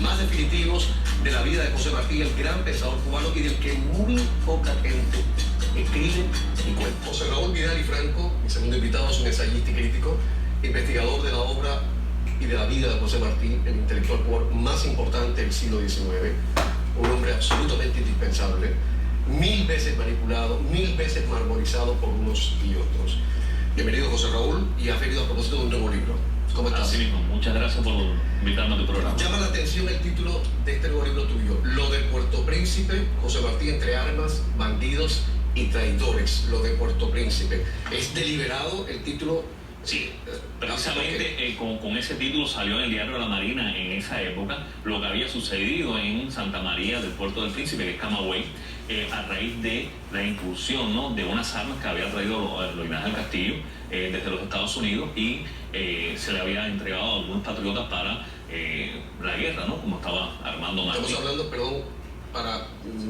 más definitivos de la vida de José Martí, el gran pensador cubano y del que muy poca gente escribe y cuenta. José Raúl Vidal y Franco, mi segundo invitado, es un ensayista y crítico, investigador de la obra y de la vida de José Martí, el intelectual cubano más importante del siglo XIX, un hombre absolutamente indispensable, 1000 veces manipulado, 1000 veces marmorizado por unos y otros. Bienvenido, José Raúl, y has venido a propósito de un nuevo libro. ¿Cómo estás? Así mismo, muchas gracias por invitarme a tu programa. Llama la atención el título de este nuevo libro tuyo, Lo de Puerto Príncipe, José Martí entre armas, bandidos y traidores. Lo de Puerto Príncipe. ¿Es deliberado el título? Sí, precisamente con ese título salió en el diario La Marina en esa época lo que había sucedido en Santa María del Puerto del Príncipe, que es Camagüey, a raíz de la incursión, ¿no?, de unas armas que había traído Loynaz del Castillo desde los Estados Unidos y se le había entregado a algunos patriotas para la guerra, ¿no?, como estaba Armando Martí. Estamos hablando, perdón, para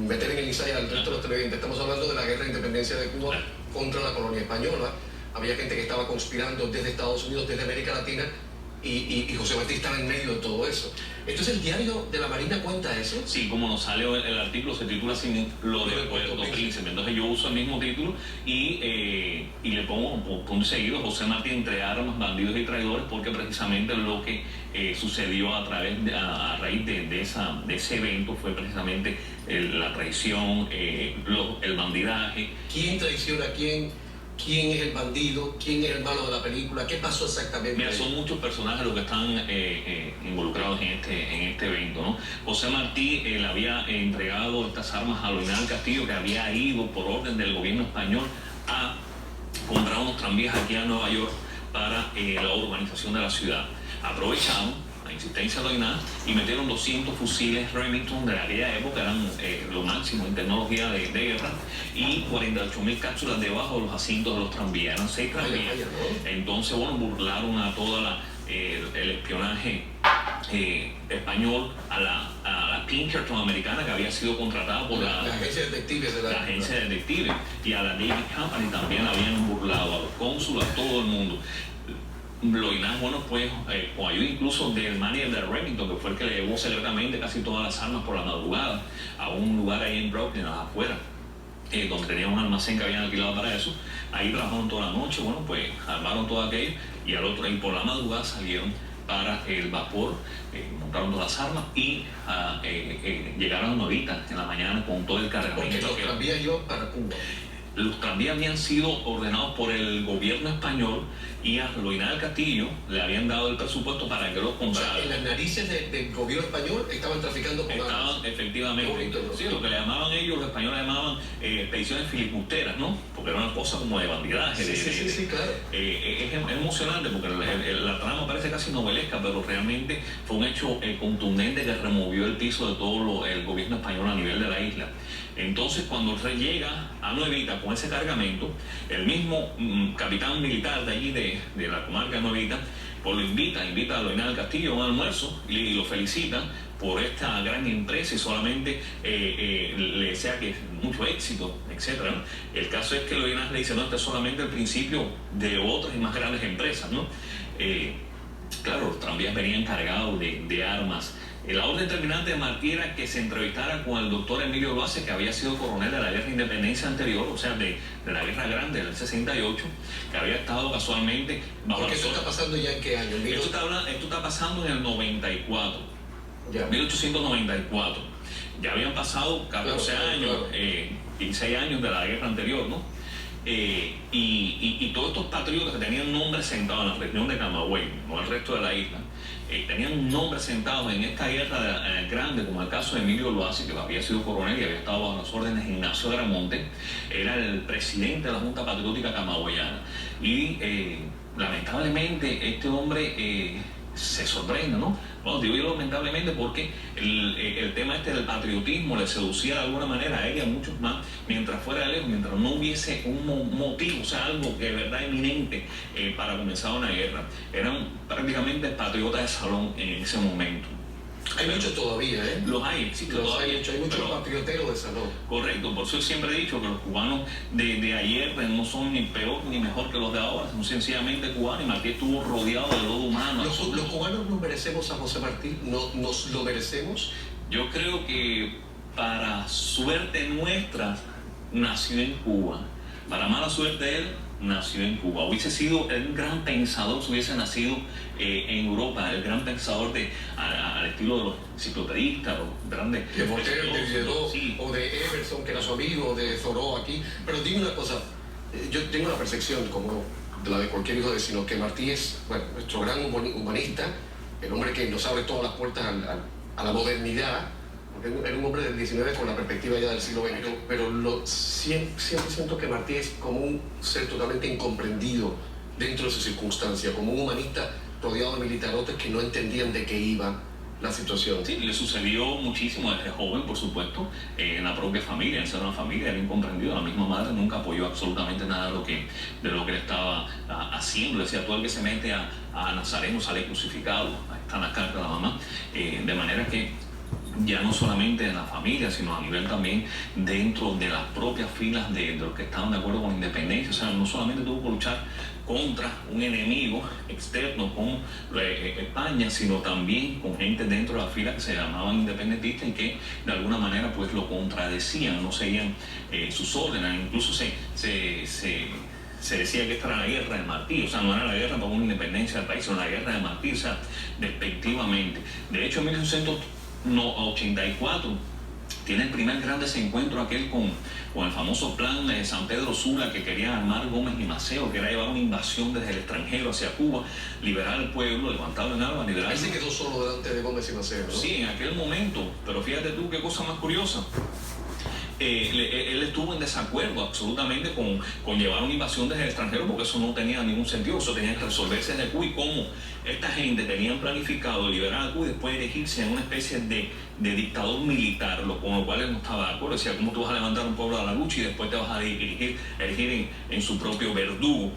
meter en el ensayo al resto de los televidentes, estamos hablando de la guerra de independencia de Cuba contra la colonia española. Había gente que estaba conspirando desde Estados Unidos, desde América Latina, y José Martí estaba en medio de todo eso. Entonces, ¿el diario de La Marina cuenta eso? Sí, como nos sale el artículo, se titula así, Lo de Puerto Príncipe. Entonces yo uso el mismo título y le pongo punto y seguido José Martí entre armas, bandidos y traidores, porque precisamente lo que sucedió a raíz de ese evento fue precisamente la traición, el bandidaje. ¿Quién traiciona a quién? ¿Quién es el bandido? ¿Quién es el malo de la película? ¿Qué pasó exactamente? Mira, son muchos personajes los que están involucrados en este evento, ¿no? José Martí le había entregado estas armas a Loynaz del Castillo, que había ido por orden del gobierno español a comprar unos tranvías aquí a Nueva York para la urbanización de la ciudad. Aprovecharon la insistencia de Loynaz y metieron 200 fusiles Remington de aquella época, eran lo máximo en tecnología de guerra, y 48.000 cápsulas debajo de los asientos de los tranvías. Eran 6 tranvías. Entonces, bueno, burlaron a toda el espionaje español, a la Pinkerton americana, que había sido contratada por la agencia de detectives la agencia de detectives, y a la Navy Company también habían burlado, a los cónsules, a todo el mundo. Loynaz, bueno, pues con ayuda incluso del manager de Remington, que fue el que le llevó secretamente casi todas las armas por la madrugada a un lugar ahí en Brooklyn, a las afueras, donde tenían un almacén que habían alquilado para eso. Ahí trabajaron toda la noche, bueno, pues armaron todo aquello y por la madrugada salieron para el vapor, montaron todas las armas y llegaron a Novita en la mañana con todo el cargamento. Porque los tranvías iban para Cuba. Los tranvías habían sido ordenados por el gobierno español y a Loynaz del Castillo le habían dado el presupuesto para que los comprara. O sea, en las narices del gobierno español estaban traficando con armas. Efectivamente. Sí, lo que le llamaban ellos, los españoles llamaban expediciones filibusteras, ¿no? Porque era una cosa como de bandidaje. Sí, claro. Es emocionante porque la trama parece casi novelesca, pero realmente fue un hecho contundente que removió el piso de todo el gobierno español a nivel de la isla. Entonces, cuando el rey llega a Nuevita con ese cargamento, el mismo capitán militar de allí, de la comarca de Nuevita, pues lo invita a Loynaz del Castillo a un almuerzo y lo felicita por esta gran empresa y solamente le desea que mucho éxito, etc., ¿no? El caso es que Loynaz le dice, no, este es solamente el principio de otras y más grandes empresas, ¿no? Claro, los tranvías venían cargados de armas. La orden terminante de Martí era que se entrevistara con el doctor Emilio Loace, que había sido coronel de la guerra de independencia anterior, o sea, de la guerra grande del 68, que había estado casualmente bajo ¿Porque esto está pasando ya en qué año? Esto está pasando en el 94, ya. 1894. Ya habían pasado 14 años, 16 años de la guerra anterior, ¿no? Y todos estos patriotas que tenían nombres sentados en la región de Camagüey, no el resto de la isla, tenían nombres sentados en esta guerra grande, como el caso de Emilio Loace, que había sido coronel y había estado bajo las órdenes de Ignacio de Gramonte, era el presidente de la Junta Patriótica Camagüeyana. Y lamentablemente este hombre se sorprende, ¿no? Bueno, digo yo lamentablemente porque el tema del patriotismo le seducía de alguna manera a él y a muchos más, mientras fuera lejos, mientras no hubiese un motivo, o sea, algo que de verdad eminente para comenzar una guerra. Eran prácticamente patriotas de salón en ese momento. Hay muchos todavía, ¿eh? Los hay, sí, hay muchos patrioteros de salud. Correcto, por eso siempre he dicho que los cubanos de ayer no son ni peor ni mejor que los de ahora, son sencillamente cubanos, y Martí estuvo rodeado de lodo humano. ¿Los cubanos nos merecemos a José Martí? ¿Nos lo merecemos? Yo creo que para suerte nuestra nació en Cuba, para mala suerte de él nació en Cuba. Hubiese sido un gran pensador si hubiese nacido en Europa, el gran pensador al estilo de los enciclopedistas, los grandes... De Voltaire, de Diderot, sí, o de Emerson, que era su amigo, de Thoreau aquí. Pero dime una cosa, yo tengo la percepción, como de la de cualquier hijo de vecino, que Martí es, bueno, nuestro gran humanista, el hombre que nos abre todas las puertas a la modernidad, porque era un hombre del 19 con la perspectiva ya del siglo XX, pero siempre siento que Martí es como un ser totalmente incomprendido dentro de su circunstancia, como un humanista rodeado de militarotes que no entendían de qué iba la situación. Sí, le sucedió muchísimo desde joven, por supuesto, en la propia familia, en ser una familia, era incomprendido. La misma madre nunca apoyó absolutamente nada de lo que él estaba haciendo. Le decía, todo el que se mete a Nazareno sale crucificado. Ahí está la carta de la mamá. De manera que ya no solamente en la familia, sino a nivel también dentro de las propias filas de los que estaban de acuerdo con la independencia. O sea, no solamente tuvo que luchar contra un enemigo externo como España, sino también con gente dentro de la fila que se llamaban independentistas y que de alguna manera pues lo contradecían, no seguían sus órdenes. Incluso se decía que esta era la guerra de Martí, o sea, no era la guerra por una independencia del país, sino la guerra de Martí, o sea, despectivamente. De hecho, en 1884 tiene el primer gran desencuentro aquel con el famoso plan de San Pedro Sula que quería armar Gómez y Maceo, que era llevar una invasión desde el extranjero hacia Cuba, liberar al pueblo, levantarlo en armas, liberar... Ahí se quedó solo delante de Gómez y Maceo, ¿no? Sí, en aquel momento, pero fíjate tú qué cosa más curiosa. Él estuvo en desacuerdo absolutamente con llevar una invasión desde el extranjero, porque eso no tenía ningún sentido, eso tenía que resolverse desde Cuba, y como esta gente tenían planificado liberar a Cuba y después elegirse en una especie de dictador militar, con lo cual él no estaba de acuerdo. Decía, ¿cómo tú vas a levantar un pueblo a la lucha y después te vas a elegir en su propio verdugo?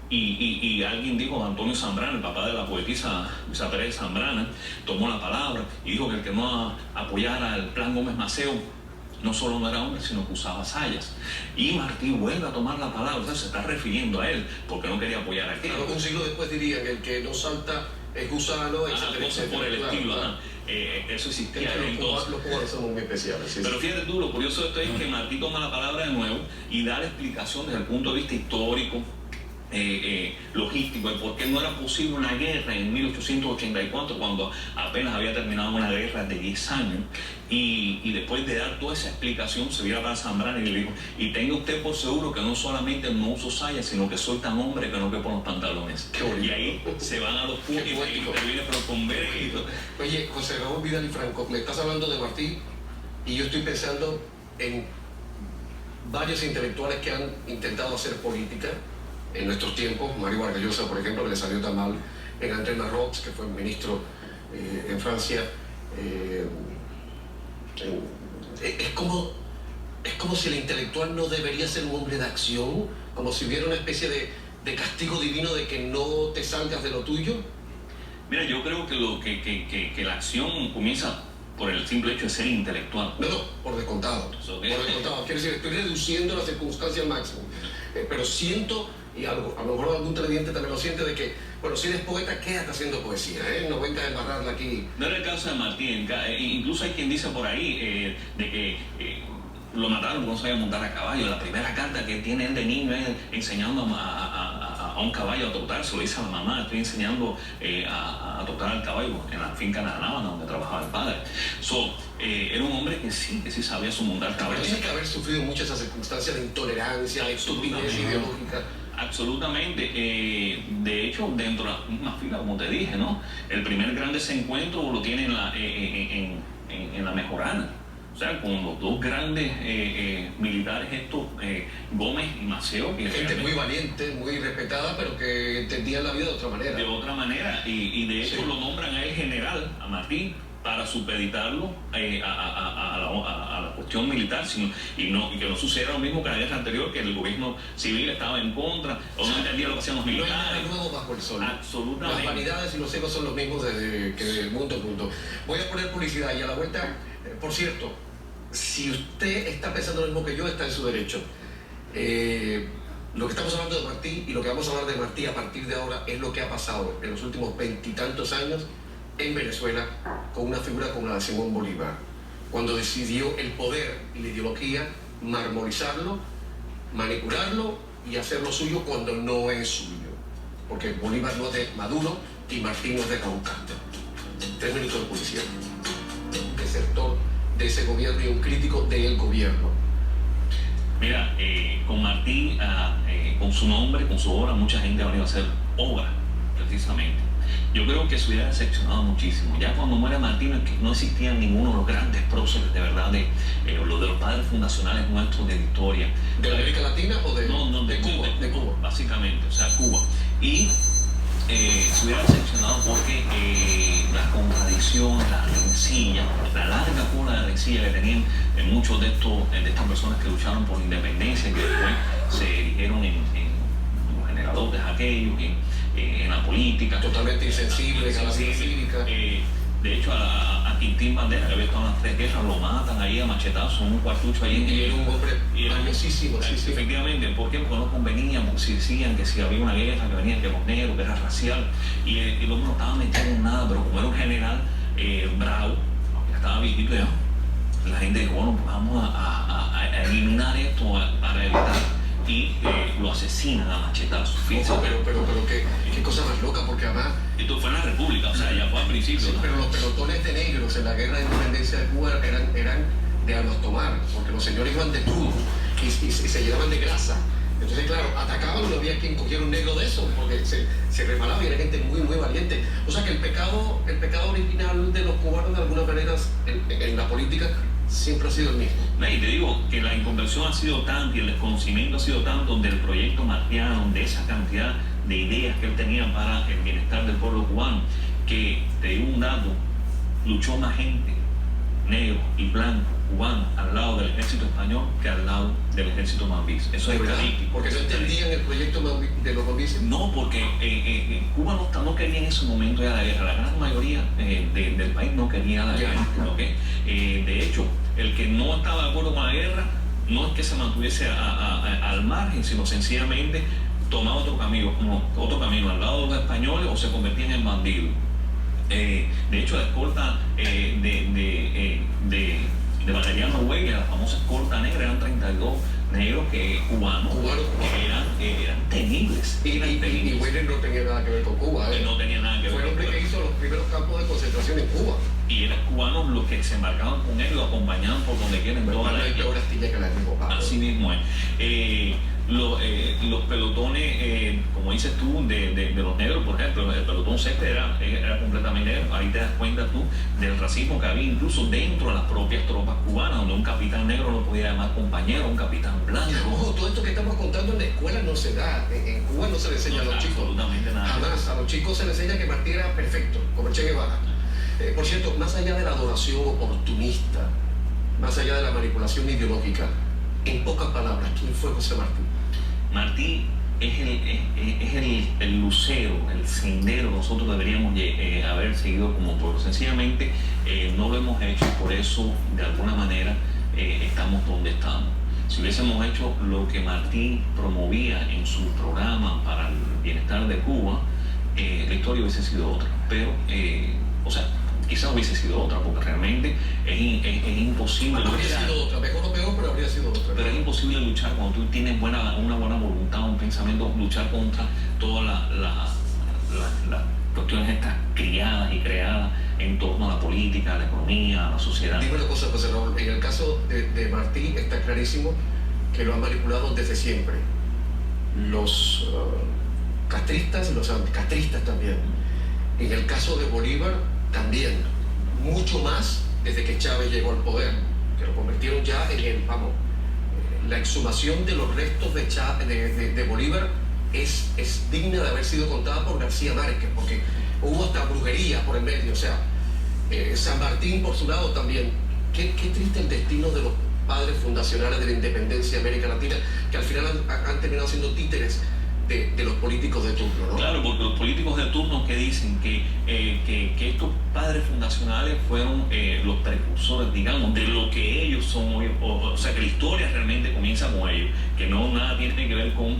Y alguien dijo, Antonio Zambrana, el papá de la poetisa Luisa Pérez Zambrana, tomó la palabra y dijo que el que no apoyara el plan Gómez Maceo no solo no era hombre, sino que usaba sayas. Y Martí vuelve a tomar la palabra, o sea, se está refiriendo a él, porque no quería apoyar a aquel. Claro, un siglo después dirían que el que no salta es gusano, cosas por el estilo, claro. Eso existía. Los cubanos son muy especiales. Sí, pero fíjate tú, lo curioso de esto es que Martí toma la palabra de nuevo y da la explicación desde el punto de vista histórico, logístico, de por qué no era posible una guerra en 1884, cuando apenas había terminado una guerra de 10 años, y después de dar toda esa explicación se vira para Zambrana y le dijo, y tenga usted por seguro que no solamente no uso sayas, sino que soy tan hombre que no quepo en los pantalones. Y ahí se van a los puntos y termina pero con vergüenza. Oye, José Raúl Vidal y Franco, me estás hablando de Martí y yo estoy pensando en varios intelectuales que han intentado hacer política en nuestros tiempos. Mario Vargas Llosa, por ejemplo, que le salió tan mal en André Malraux, que fue ministro en Francia. Es como si el intelectual no debería ser un hombre de acción, como si hubiera una especie de castigo divino de que no te salgas de lo tuyo. Mira, yo creo que la acción comienza por el simple hecho de ser intelectual. No, por descontado. Por descontado. Quiero decir, estoy reduciendo la circunstancia al máximo. Pero siento, y a lo mejor algún televidente también lo siente, de que, bueno, si eres poeta, quédate haciendo poesía, no vengas a embarrarla aquí. No era el caso de Martí. Incluso hay quien dice por ahí de que lo mataron porque no sabía montar a caballo. La primera carta que tiene él de niño es enseñando a un caballo a trotar. Se lo dice a la mamá, estoy enseñando a trotar al caballo en la finca Nanábana, donde trabajaba el padre. Era un hombre que sí sabía montar caballo. Tiene que haber sufrido muchas esas circunstancias de intolerancia, de estupidez ideológica. Absolutamente. De hecho, dentro de la misma fila, como te dije, ¿no? El primer gran desencuentro lo tiene en la Mejorana. O sea, con los dos grandes militares estos, Gómez y Maceo. Que gente muy valiente, muy respetada, pero que entendían la vida de otra manera. De otra manera. Y de hecho lo nombran a él general, a Martí, para supeditarlo a la cuestión militar, y que no suceda lo mismo que la guerra anterior, que el gobierno civil estaba en contra, o no entendía lo que hacían los militares. No hay nada nuevo bajo el sol. Absolutamente. Las vanidades y los egos son los mismos desde que del mundo al mundo. Voy a poner publicidad y a la vuelta, por cierto, si usted está pensando lo mismo que yo, está en su derecho. Lo que estamos hablando de Martí y lo que vamos a hablar de Martí a partir de ahora es lo que ha pasado en los últimos 20 y tantos años en Venezuela con una figura como la de Simón Bolívar, cuando decidió el poder y la ideología marmorizarlo, manipularlo y hacerlo suyo cuando no es suyo, porque Bolívar no es de Maduro y Martí no es de Raúl Castro. 3 minutos de publicidad. El sector de ese gobierno y un crítico del gobierno. Mira, con Martí, con su nombre, con su obra, mucha gente ha venido a hacer obra, precisamente. Yo creo que se hubiera decepcionado muchísimo. Ya cuando muere Martí no existían ninguno de los grandes próceres de verdad, de los padres fundacionales nuestros de la historia. ¿De América Latina o de Cuba? De Cuba, básicamente, o sea, Cuba. Y se hubiera decepcionado porque las contradicciones, las rencillas, la larga cola de rencilla que tenían muchos de estas personas que lucharon por la independencia y que después se erigieron en los generadores aquellos, en la política. Totalmente insensibles a la vida cívica. De hecho, a Quintín Bandera, que había estado en las 3 guerras, lo matan ahí a machetazos en un cuartucho ahí. Y era un hombre valiosísimo. Sí. Efectivamente, ¿por qué? Porque no convenía, porque si decían que si había una guerra, que venían que los negros, guerra racial, y el hombre no estaba metido en nada, pero como era un general bravo, aunque estaba viejito ya, la gente dijo, bueno, pues vamos a eliminar esto para evitar. Y lo asesinan a machetazos. Pero qué cosa más loca, porque además... Esto fue en la República, o sea, ya fue al principio. Sí, pero los pelotones de negros en la guerra de independencia de Cuba eran de a los tomar, porque los señores iban de todo y se llenaban de grasa. Entonces, claro, atacaban y no había quien cogiera un negro de eso, porque se resbalaba y era gente muy, muy valiente. O sea que el pecado original de los cubanos, de alguna manera, en la política, siempre ha sido el mismo. Y te digo que la incomprensión ha sido tanta y el desconocimiento ha sido tanto del proyecto martiano, de esa cantidad de ideas que él tenía para el bienestar del pueblo cubano, que, te digo un dato, luchó más gente, negro y blanco, cubano, al lado del ejército español que al lado del ejército mambís. Eso es estadístico. ¿Porque no entendían el proyecto de los mambises? No, porque Cuba no quería en ese momento ya la guerra. La gran mayoría del país no quería la guerra. ¿Okay? De hecho, el que no estaba de acuerdo con la guerra no es que se mantuviese al margen, sino sencillamente tomaba otro camino al lado de los españoles o se convertían en bandidos. De hecho, la escolta de Valeriano Huey, la famosa escolta negra, eran 32 negros cubanos que eran temibles. Y Huey no tenía nada que ver con Cuba. No tenía nada que ver. Fue el hombre que hizo los primeros campos de concentración en Cuba. Y eran cubanos los que se embarcaban con él y lo acompañaban por donde quieren. Pero no hay peor astilla que la de Cuba. Así mismo es. Los pelotones, como dices tú, de los negros, por ejemplo, el pelotón Césped era completamente negro. Ahí te das cuenta tú del racismo que había incluso dentro de las propias tropas cubanas, donde un capitán negro lo podía llamar compañero, un capitán blanco. Ojo, todo esto que estamos contando en la escuela no se da. En Cuba no se le enseña a los chicos. Absolutamente nada. Jamás. A los chicos se les enseña que Martí era perfecto, como el Che Guevara. Por cierto, más allá de la adoración oportunista, más allá de la manipulación ideológica, en pocas palabras, ¿quién fue José Martí? Martí es el lucero, el sendero que nosotros deberíamos haber seguido como pueblo. Sencillamente no lo hemos hecho, por eso de alguna manera estamos donde estamos. Si hubiésemos hecho lo que Martí promovía en su programa para el bienestar de Cuba, la historia hubiese sido otra. Pero, quizás hubiese sido otra, porque realmente es imposible. Habría sido otra, mejor o peor, pero habría sido otra. Pero es imposible luchar cuando tú tienes una buena voluntad, un pensamiento, luchar contra todas las cuestiones estas criadas y creadas en torno a la política, a la economía, a la sociedad. Dime una cosa, José Raúl, en el caso de Martí está clarísimo que lo han manipulado desde siempre. Los castristas y los anticastristas también. En el caso de Bolívar, también, mucho más desde que Chávez llegó al poder, que lo convirtieron ya en la exhumación de los restos de Bolívar es digna de haber sido contada por García Márquez, porque hubo hasta brujería por el medio. O sea, San Martín, por su lado, también. Qué triste el destino de los padres fundacionales de la independencia de América Latina, que al final han terminado siendo títeres de los políticos de turno, ¿no? Claro, porque los políticos de turno que dicen que estos padres fundacionales fueron los precursores, digamos, de lo que ellos son hoy, o sea, que la historia realmente comienza con ellos, que no nada tiene que ver con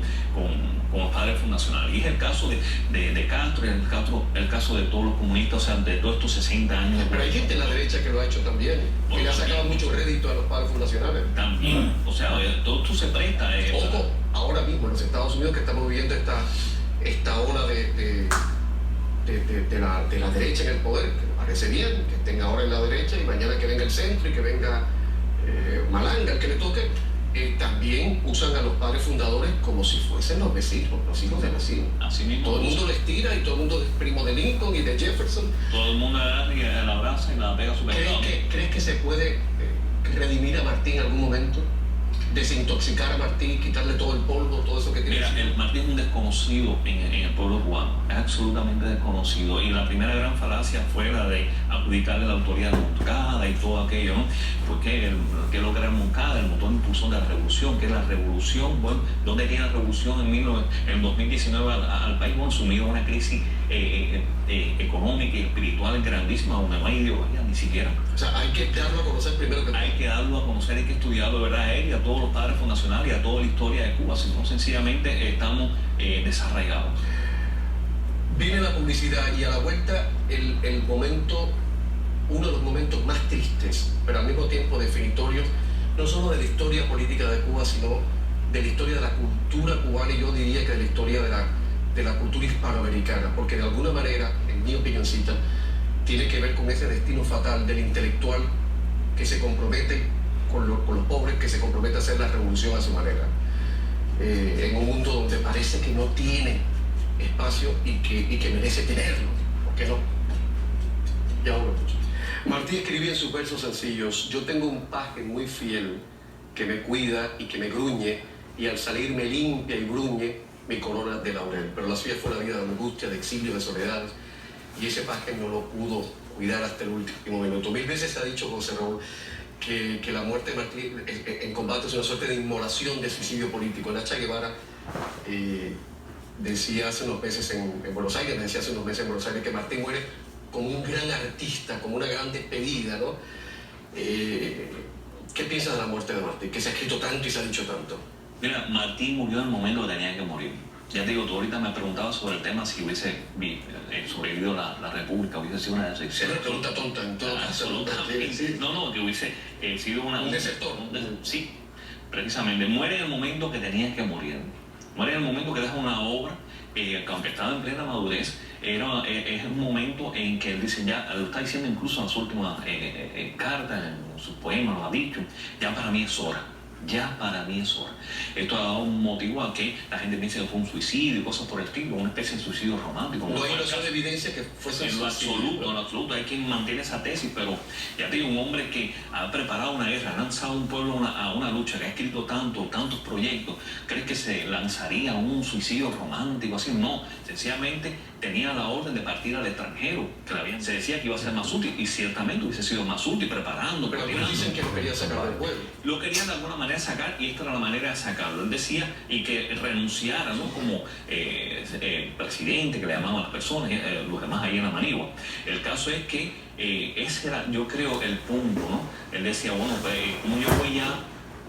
los padres fundacionales. Y es el caso de Castro, y el caso de todos los comunistas, o sea, de todos estos 60 años. Pero hay gente en la derecha que lo ha hecho también, que le ha sacado mucho rédito a los padres fundacionales. También, o sea, todo esto se presta. Ojo, ahora mismo en los Estados Unidos que estamos viviendo esta ola de la derecha en el poder, que me parece bien, que estén ahora en la derecha y mañana que venga el centro y que venga Malanga, el que le toque, también usan a los padres fundadores como si fuesen los vecinos, los hijos de vecinos. Así mismo. Todo el mundo les tira y todo el mundo es primo de Lincoln y de Jefferson. Todo el mundo la abraza y la pega a su pecado. ¿Crees que se puede redimir a Martín en algún momento? Desintoxicar a Martín, quitarle todo el polvo, todo eso que tiene. Mira, el Martín es un desconocido en el pueblo cubano, es absolutamente desconocido, y la primera gran falacia fue la de adjudicarle la autoría de Moncada y todo aquello, ¿no? Porque ¿qué es lo que era Moncada? El motor impulsor de la revolución, que es la revolución, bueno, ¿dónde tiene la revolución en 2019 al país? Bueno, sumido en una crisis económica y espiritual grandísima, donde no hay ideología ni siquiera. O sea, hay que darlo a conocer primero que todo. Hay que darlo a conocer, hay que estudiarlo de verdad a él y a todos los padres fundacionales y a toda la historia de Cuba, si no sencillamente estamos desarraigados. Viene la publicidad y a la vuelta el momento, uno de los momentos más tristes, pero al mismo tiempo definitorios, no solo de la historia política de Cuba, sino de la historia de la cultura cubana, y yo diría que de la historia de la cultura hispanoamericana, porque de alguna manera, en mi opinioncita, tiene que ver con ese destino fatal del intelectual que se compromete con los pobres, que se compromete a hacer la revolución a su manera, en un mundo donde parece que no tiene espacio y que merece tenerlo. ¿Por qué no? Ya uno escucha. Martí escribía en sus versos sencillos: yo tengo un paje muy fiel que me cuida y que me gruñe, y al salir me limpia y bruñe mi corona de laurel. Pero la suya fue una vida de angustia, de exilio, de soledad, y ese paje no lo pudo cuidar hasta el último minuto. 1000 veces se ha dicho, José Raúl, que la muerte de Martí en combate es una suerte de inmolación, de suicidio político. Nacha Guevara decía hace unos meses en Buenos Aires, que Martí muere como un gran artista, como una gran despedida, ¿no? ¿Qué piensas de la muerte de Martí? Que se ha escrito tanto y se ha dicho tanto. Mira, Martín murió en el momento que tenía que morir. Ya te digo, tú ahorita me preguntabas sobre el tema si hubiese sobrevivido la República, hubiese sido una decepción. Es una pregunta tonta en todo caso. Absolutamente. Sí. No, que hubiese sido un desertor. Sí, precisamente. Muere en el momento que tenía que morir. Muere en el momento que deja una obra, que aunque estaba en plena madurez, es un momento en que él dice, ya lo está diciendo incluso en las últimas cartas, en sus poemas, lo ha dicho, ya para mí es hora. Ya para mí es hora. Esto ha dado un motivo a que la gente piense que fue un suicidio y cosas por el estilo, una especie de suicidio romántico. No hay razón de evidencia que fuese en lo absoluto, en lo absoluto. Hay quien mantiene esa tesis, pero ya te digo, un hombre que ha preparado una guerra, ha lanzado a un pueblo a una lucha, que ha escrito tantos proyectos, ¿crees que se lanzaría a un suicidio romántico así? No, sencillamente tenía la orden de partir al extranjero, que se decía que iba a ser más útil, y ciertamente hubiese sido más útil preparando. Pero algunos dicen que lo quería sacar del pueblo. Lo querían de alguna manera sacar, y esta era la manera de sacarlo. Él decía, y que renunciara, ¿no? Como presidente, que le llamaban a las personas, los demás ahí en la manigua. El caso es que ese era, yo creo, el punto, ¿no? Él decía, bueno, pues, como yo voy a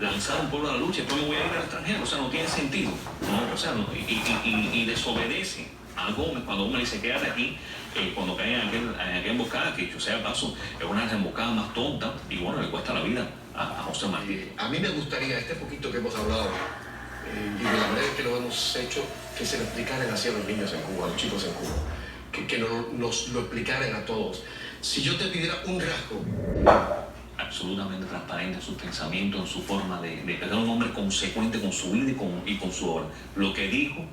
lanzar un pueblo a la lucha, después me voy a ir al extranjero, o sea, no tiene sentido, ¿no? O sea, y desobedece a Gómez cuando Gómez le dice, quédate aquí, cuando cae en aquella emboscada, que dicho sea de paso, es una de las emboscadas más tontas, y bueno, le cuesta la vida a José Martí. A mí me gustaría, este poquito que hemos hablado, y de la manera que lo hemos hecho, que se lo explicaran hacia los niños en Cuba, a los chicos en Cuba, que nos lo explicaran a todos. Si yo te pidiera un rasgo absolutamente transparente en sus pensamientos, en su forma de ser un hombre consecuente con su vida y con su obra. Lo que dijo,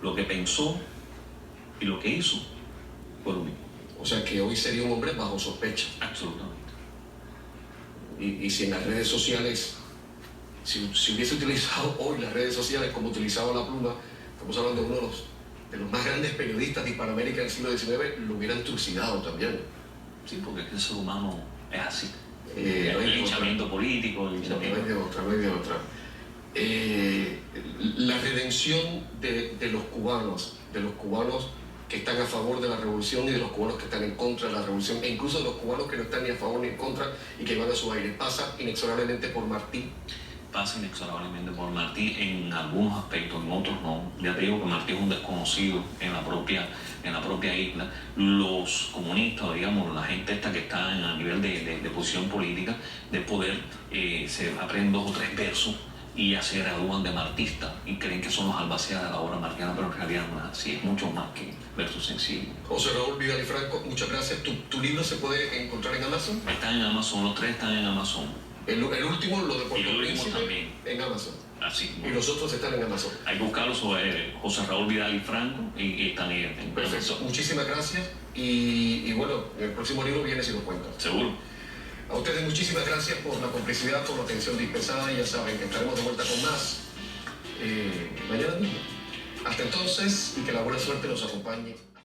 lo que pensó y lo que hizo fue lo mismo. O sea que hoy sería un hombre bajo sospecha. Absolutamente. Y si en las redes sociales, si hubiese utilizado hoy las redes sociales como utilizaba la pluma, estamos hablando de uno de los más grandes periodistas de Hispanoamérica del siglo XIX, lo hubieran trucidado también. Sí, porque es que el ser humano es así. No hay el de linchamiento político, el otra. No linchamiento... hay de otra, no hay de otra. La redención de los cubanos que están a favor de la revolución y de los cubanos que están en contra de la revolución, e incluso de los cubanos que no están ni a favor ni en contra y que van a su aire, pasa inexorablemente por Martí. Pasa inexorablemente por Martí en algunos aspectos, en otros no. Ya te digo que Martí es un desconocido en la propia isla. Los comunistas, digamos, la gente esta que está a nivel de posición política, de poder, se aprenden 2 o 3 versos y ya se gradúan de martistas y creen que son los albaceas de la obra martiana, pero en realidad no es así, es mucho más que versos sencillos. José Raúl Vidal y Franco, muchas gracias. ¿Tu libro se puede encontrar en Amazon? Están en Amazon, los 3 están en Amazon. El último, lo de Puerto Príncipe, también. En Amazon. Así. Y los otros están en Amazon. Hay que buscarlos sobre José Raúl Vidal y Franco y están ahí en Perfecto, Amazon. muchísimas gracias. Y bueno, el próximo libro viene si lo cuentas. Seguro. A ustedes muchísimas gracias por la complicidad, por la atención dispensada. Y ya saben que estaremos de vuelta con más mañana mismo. Hasta entonces, y que la buena suerte los acompañe.